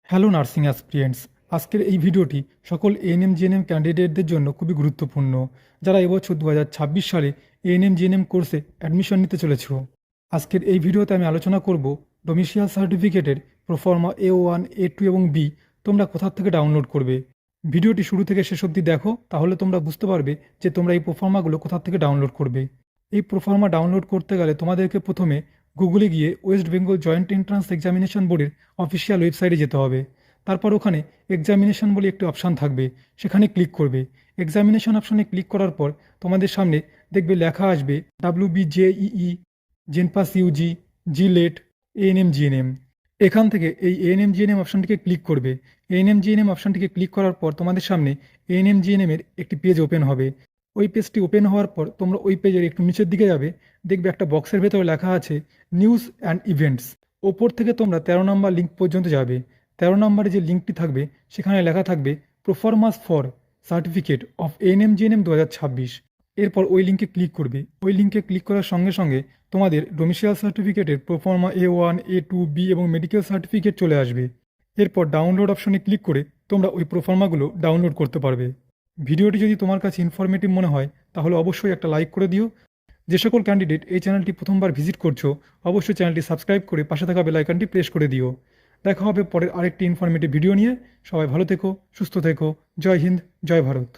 Hello nursing অ্যাসপিরিয়েন্টস। আজকের এই ভিডিওটি সকল এএনএম জিএনএম ক্যান্ডিডেটদের জন্য খুবই গুরুত্বপূর্ণ, যারা এবছর 2026 সালে এএনএম জিএনএম কোর্সে অ্যাডমিশন নিতে চলেছ। আজকের এই ভিডিওতে আমি আলোচনা করব ডোমিসিয়াল সার্টিফিকেটের প্রোফর্মা A1 A2 এবং বি তোমরা কোথা থেকে ডাউনলোড করবে। ভিডিওটি শুরু থেকে শেষ অবধি দেখো, তাহলে তোমরা বুঝতে পারবে যে তোমরা এই প্রোফর্মাগুলো কোথা থেকে ডাউনলোড করবে। এই প্রোফর্মা ডাউনলোড করতে গেলে তোমাদেরকে প্রথমে গুগলে গিয়ে West Bengal joint entrance examination বোর্ডের অফিসিয়াল ওয়েবসাইটে যেতে হবে। তারপর ওখানে এক্সামিনেশন বলে একটি অপশান থাকবে, সেখানে ক্লিক করবে। এক্সামিনেশন অপশানে ক্লিক করার পর তোমাদের সামনে দেখবে লেখা আসবে WBJEE, জেনপাস Yuji, JELET, ANM GNM. এখান থেকে এই এএনএম জিএনএম অপশানটিকে ক্লিক করবে। এএনএম জিএনএম অপশানটিকে ক্লিক করার পর তোমাদের সামনে এএনএম জিএনএম এর একটি পেজ ওপেন হবে। ওই পেজটি ওপেন হওয়ার পর তোমরা ওই পেজের একটু নিচের দিকে যাবে, দেখবে একটা বক্সের ভেতরে লেখা আছে নিউজ অ্যান্ড ইভেন্টস। ওপর থেকে তোমরা 13 নম্বর লিঙ্ক পর্যন্ত যাবে। 13 নম্বরে যে লিঙ্কটি থাকবে সেখানে লেখা থাকবে proformas for certificate of ANM GNM 2026। এরপর ওই লিঙ্কে ক্লিক করবে। ওই লিঙ্কে ক্লিক করার সঙ্গে সঙ্গে তোমাদের ডোমিসিয়াল সার্টিফিকেটের প্রোফর্মা A1 A2 বি এবং মেডিকেল সার্টিফিকেট চলে আসবে। এরপর ডাউনলোড অপশনে ক্লিক করে তোমরা ওই প্রোফর্মাগুলো ডাউনলোড করতে পারবে। ভিডিওটি যদি তোমার কাছে ইনফরমেটিভ মনে হয় তাহলে অবশ্যই একটা লাইক করে দিও। যে সকল ক্যান্ডিডেট এই চ্যানেলটি প্রথমবার ভিজিট করছো, অবশ্যই চ্যানেলটি সাবস্ক্রাইব করে পাশে থাকা বেল আইকনটি প্রেস করে দিও। দেখা হবে পরের আরেকটি ইনফরমেটিভ ভিডিও নিয়ে। সবাই ভালো থেকো, সুস্থ থেকো। জয় হিন্দ, জয় ভারত।